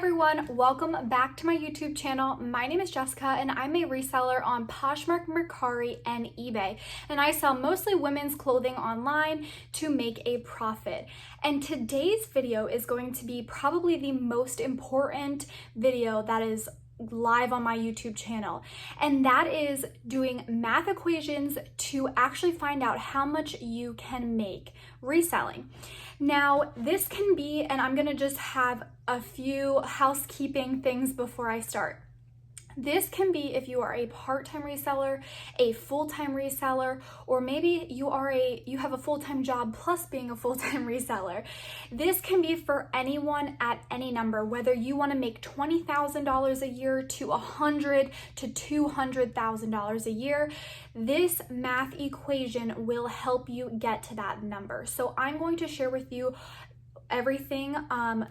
everyone, welcome back to my YouTube channel. My name is Jessica and I'm a reseller on Poshmark, Mercari, and eBay. And I sell mostly women's clothing online to make a profit. And today's video is going to be probably the most important video that is live on my YouTube channel, and that is doing math equations to actually find out how much you can make reselling. Now this can be, and I'm gonna just have a few housekeeping things before I start. This can be if you are a part-time reseller, a full-time reseller, or maybe you have a full-time job plus being a full-time reseller. This can be for anyone at any number, whether you want to make $20,000 a year to $100,000 to $200,000 a year. This math equation will help you get to that number. So I'm going to share with you everything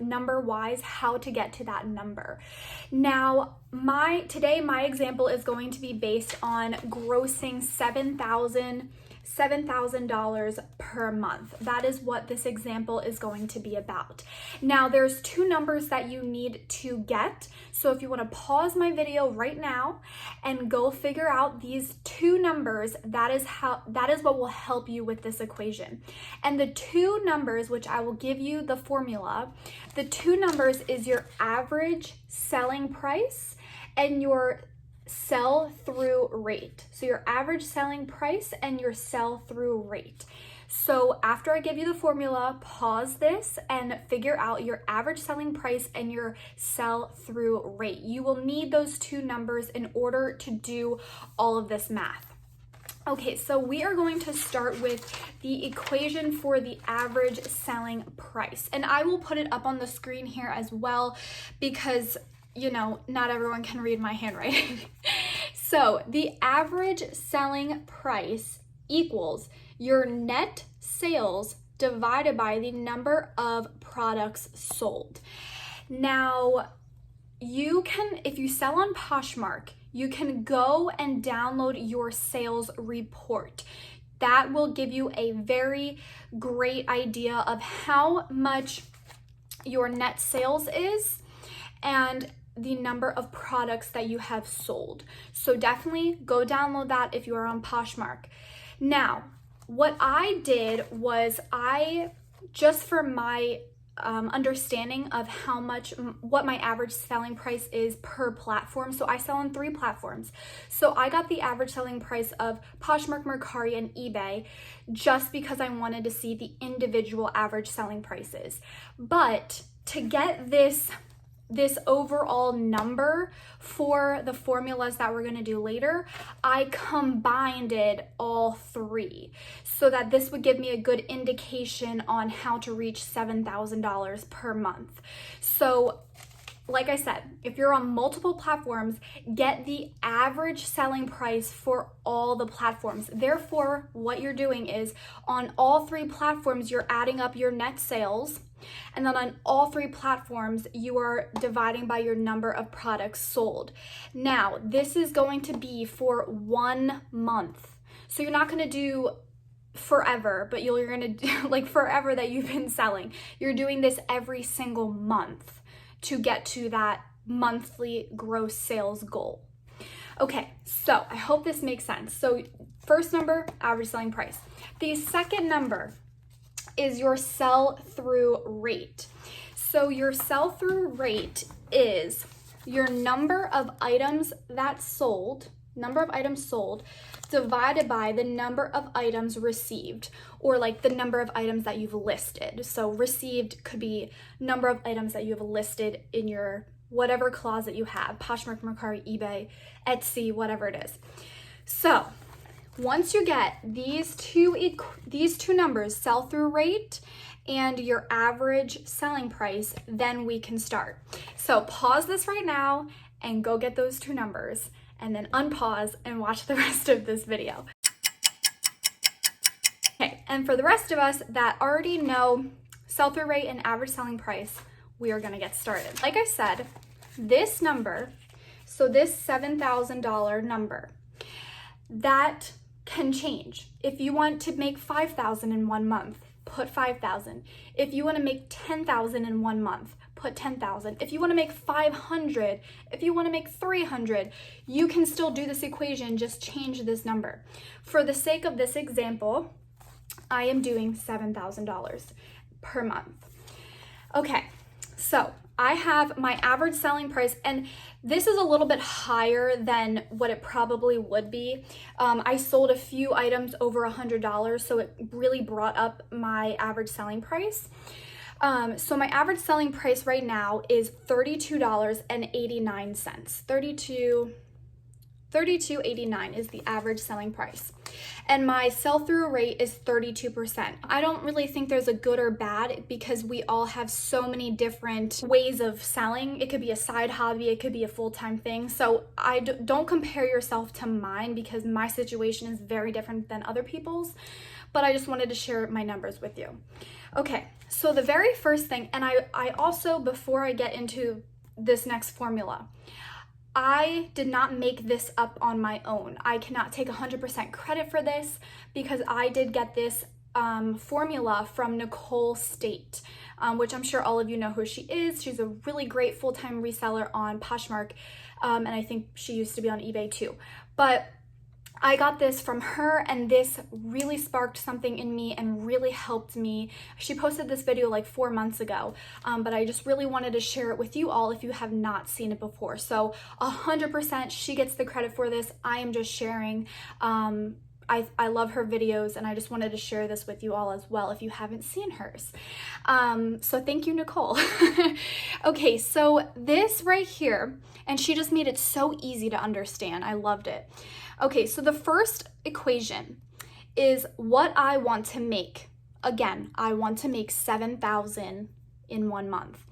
number wise, how to get to that number. Now today my example is going to be based on grossing $7,000 per month. That is what this example is going to be about. Now there's two numbers that you need to get. So if you want to pause my video right now and go figure out these two numbers, that is what will help you with this equation. And the two numbers, which I will give you the formula, the two numbers is your average selling price and your sell-through rate. So your average selling price and your sell-through rate. So after I give you the formula, pause this and figure out your average selling price and your sell-through rate. You will need those two numbers in order to do all of this math. Okay, so we are going to start with the equation for the average selling price. And I will put it up on the screen here as well because not everyone can read my handwriting. So the average selling price equals your net sales divided by the number of products sold. Now, if you sell on Poshmark, you can go and download your sales report. That will give you a very great idea of how much your net sales is and the number of products that you have sold. So definitely go download that if you are on Poshmark. Now, what I did was just for my understanding of what my average selling price is per platform. So I sell on 3 platforms. So I got the average selling price of Poshmark, Mercari, and eBay just because I wanted to see the individual average selling prices. But to get this overall number for the formulas that we're going to do later, I combined all 3 so that this would give me a good indication on how to reach $7,000 per month. So like I said, if you're on multiple platforms, get the average selling price for all the platforms. Therefore, what you're doing is on all 3 platforms, you're adding up your net sales. And then on all 3 platforms, you are dividing by your number of products sold. Now, this is going to be for 1 month. So you're not going to do forever, but you're going to do like forever that you've been selling. You're doing this every single month to get to that monthly gross sales goal. Okay, so I hope this makes sense. So first number, average selling price. The second number is your sell-through rate. So your sell-through rate is your number of items sold divided by the number of items received, or like the number of items that you've listed. So received could be number of items that you have listed in your whatever closet you have, Poshmark, Mercari, eBay, Etsy, whatever it is. So once you get these two numbers, sell-through rate and your average selling price, then we can start. So pause this right now and go get those 2 numbers, and then unpause and watch the rest of this video. Okay, and for the rest of us that already know sell-through rate and average selling price, we are gonna get started. Like I said, this number, so this $7,000 number, that can change. If you want to make $5,000 in 1 month, put $5,000. If you want to make $10,000 in 1 month, put 10,000. If you want to make 500, if you want to make 300, you can still do this equation, just change this number. For the sake of this example, I am doing $7,000 per month. Okay, so I have my average selling price, and this is a little bit higher than what it probably would be. I sold a few items over $100, so it really brought up my average selling price. So my average selling price right now is $32.89. $32.89 is the average selling price. And my sell-through rate is 32%. I don't really think there's a good or bad because we all have so many different ways of selling. It could be a side hobby, it could be a full-time thing. So don't compare yourself to mine because my situation is very different than other people's, but I just wanted to share my numbers with you. Okay, so the very first thing, and I also, before I get into this next formula, I did not make this up on my own. I cannot take 100% credit for this because I did get this formula from Nicole State, which I'm sure all of you know who she is. She's a really great full-time reseller on Poshmark, and I think she used to be on eBay too. But I got this from her, and this really sparked something in me and really helped me. She posted this video like 4 months ago, but I just really wanted to share it with you all if you have not seen it before. So 100% she gets the credit for this. I am just sharing. I love her videos, and I just wanted to share this with you all as well if you haven't seen hers. So thank you, Nicole. Okay, so this right here, and she just made it so easy to understand. I loved it. Okay, so the first equation is what I want to make. Again, I want to make 7,000 in 1 month.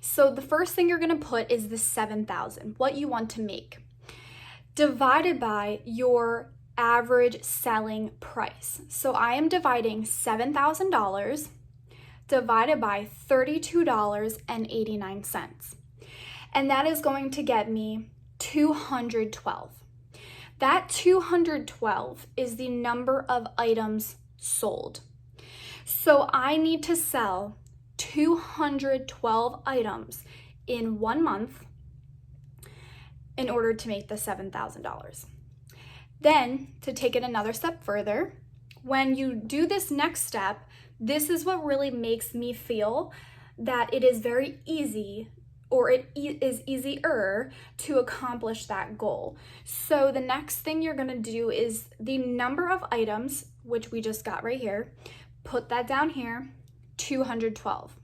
So the first thing you're going to put is the 7,000, what you want to make, divided by your average selling price. So I am dividing $7,000 divided by $32.89. And that is going to get me 212. That 212 is the number of items sold. So I need to sell 212 items in 1 month in order to make the $7,000. Then, to take it another step further, when you do this next step, this is what really makes me feel that it is very easy, or it is easier to accomplish that goal. So the next thing you're gonna do is the number of items, which we just got right here, put that down here, 212.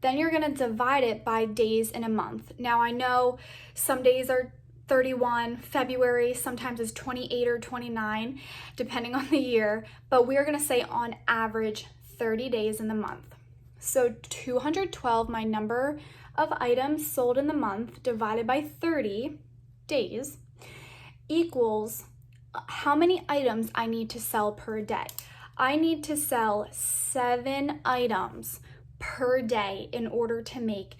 Then you're gonna divide it by days in a month. Now I know some days are 31, February sometimes is 28 or 29, depending on the year, but we're gonna say on average 30 days in the month. So 212, my number of items sold in the month divided by 30 days equals how many items I need to sell per day. I need to sell 7 items per day in order to make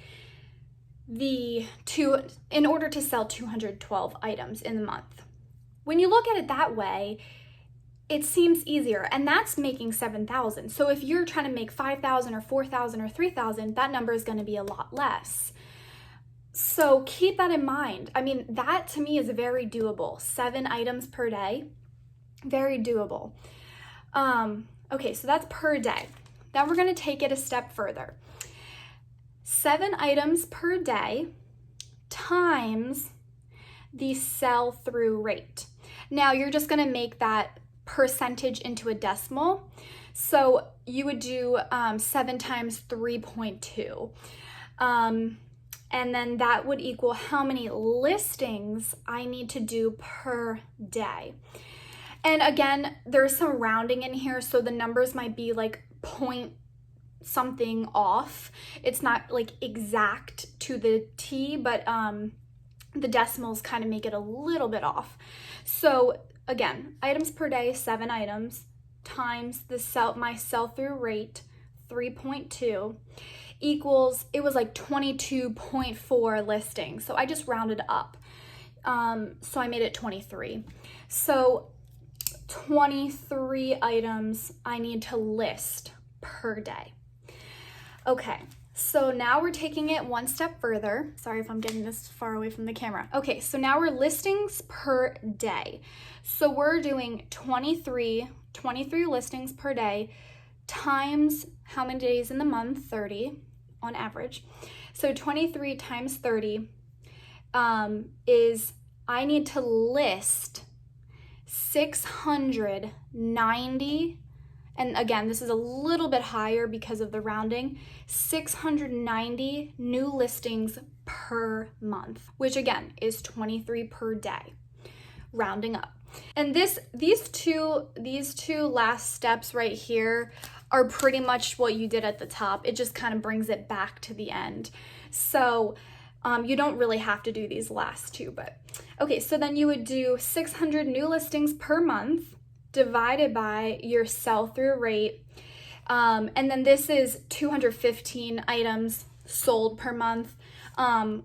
in order to sell 212 items in the month. When you look at it that way, it seems easier, and that's making 7,000. So if you're trying to make 5,000 or 4,000 or 3,000, that number is going to be a lot less. So keep that in mind. I mean, that to me is very doable. 7 items per day, very doable. Okay, so that's per day. Now we're going to take it a step further. 7 items per day times the sell-through rate. Now you're just going to make that percentage into a decimal. So you would do 7 times 3.2. And then that would equal how many listings I need to do per day. And again, there's some rounding in here, so the numbers might be like point something off. It's not like exact to the T, but the decimals kind of make it a little bit off. So again, items per day, 7 items times my sell-through rate, 3.2, equals, it was like 22.4 listings. So I just rounded up. So I made it 23. So 23 items I need to list per day. Okay, So now we're taking it one step further. Sorry if I'm getting this far away from the camera. Okay, so now we're listings per day. So we're doing 23 listings per day times how many days in the month? 30 on average. So 23 times 30 is I need to list 690, and again, this is a little bit higher because of the rounding, 690 new listings per month, which again is 23 per day, rounding up. And these two last steps right here are pretty much what you did at the top. It just kind of brings it back to the end. So you don't really have to do these last two, but okay, so then you would do 600 new listings per month divided by your sell-through rate. And then this is 215 items sold per month,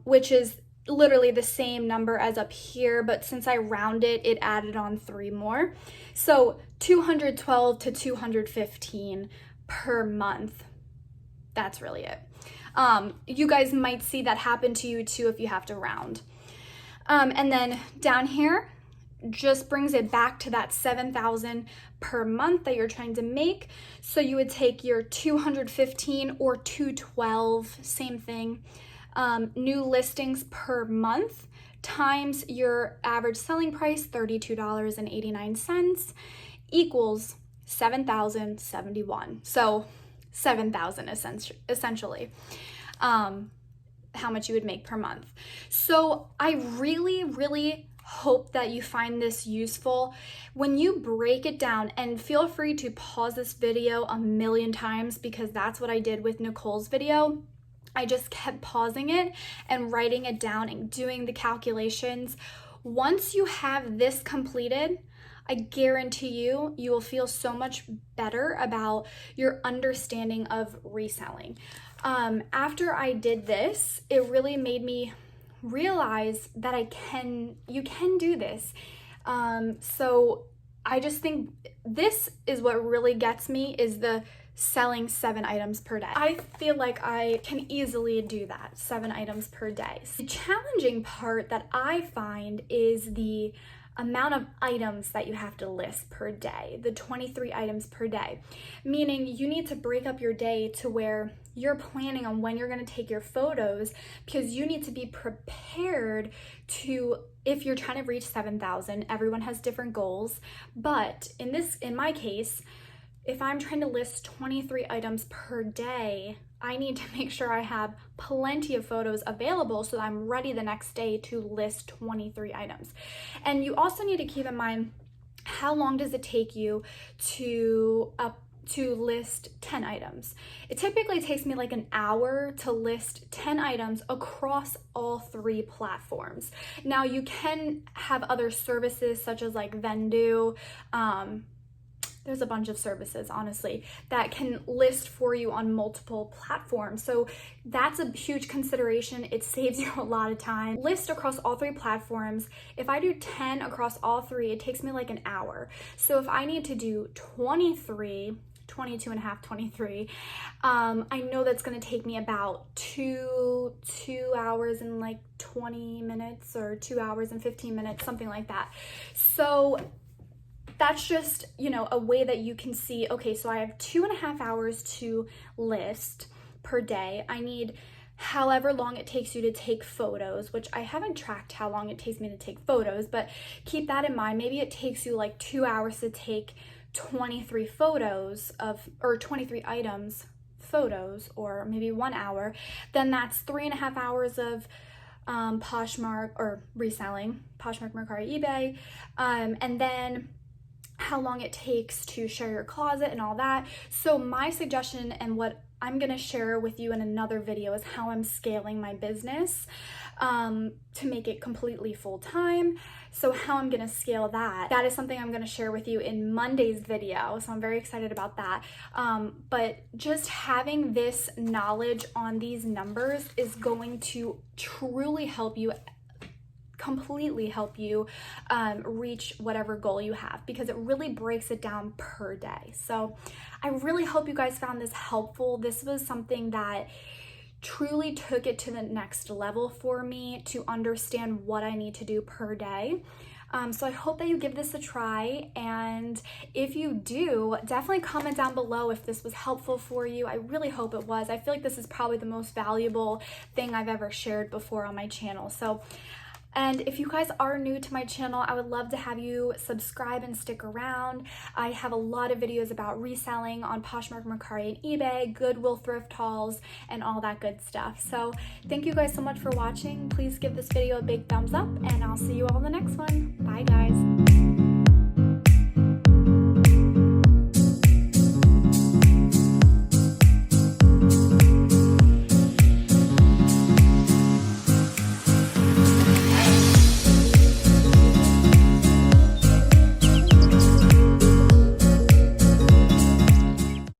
which is literally the same number as up here, but since I rounded it added on 3 more. So 212 to 215 per month. That's really it. You guys might see that happen to you too if you have to round. And then down here just brings it back to that 7,000 per month that you're trying to make. So you would take your 215 or 212, same thing, new listings per month times your average selling price, $32.89, equals 7,071. So 7,000 essentially, how much you would make per month. So I really hope that you find this useful. When you break it down, and feel free to pause this video a million times because that's what I did with Nicole's video. I just kept pausing it and writing it down and doing the calculations. Once you have this completed, I guarantee you will feel so much better about your understanding of reselling. After I did this, it really made me realize that you can do this. So I just think this is what really gets me, is the selling 7 items per day. I feel like I can easily do that, 7 items per day. The challenging part that I find is the amount of items that you have to list per day, the 23 items per day, meaning you need to break up your day to where you're planning on when you're going to take your photos, because you need to be prepared to, if you're trying to reach 7,000, everyone has different goals, but in my case, if I'm trying to list 23 items per day, I need to make sure I have plenty of photos available so that I'm ready the next day to list 23 items. And you also need to keep in mind, how long does it take you to list 10 items? It typically takes me like an hour to list 10 items across all 3 platforms. Now you can have other services such as like Vendu, there's a bunch of services, honestly, that can list for you on multiple platforms. So that's a huge consideration. It saves you a lot of time. List across all 3 platforms. If I do 10 across all 3, it takes me like an hour. So if I need to do 22 and a half, 23, I know that's gonna take me about two hours and like 20 minutes, or 2 hours and 15 minutes, something like that. So that's just, a way that you can see, okay, so I have 2.5 hours to list per day. I need however long it takes you to take photos, which I haven't tracked how long it takes me to take photos, but keep that in mind. Maybe it takes you like 2 hours to take 23 photos or 23 items photos, or maybe 1 hour. Then that's 3.5 hours of Poshmark or reselling, Poshmark, Mercari, eBay, and then how long it takes to share your closet and all that. So my suggestion, and what I'm gonna share with you in another video, is how I'm scaling my business to make it completely full-time. So how I'm gonna scale that is something I'm gonna share with you in Monday's video. So I'm very excited about that. But just having this knowledge on these numbers is going to truly help you, completely help you reach whatever goal you have, because it really breaks it down per day. So I really hope you guys found this helpful. This was something that truly took it to the next level for me to understand what I need to do per day. So I hope that you give this a try, and if you do, definitely comment down below if this was helpful for you. I really hope it was. I feel like this is probably the most valuable thing I've ever shared before on my channel. And if you guys are new to my channel, I would love to have you subscribe and stick around. I have a lot of videos about reselling on Poshmark, Mercari, and eBay, Goodwill thrift hauls, and all that good stuff. So thank you guys so much for watching. Please give this video a big thumbs up, and I'll see you all in the next one. Bye, guys.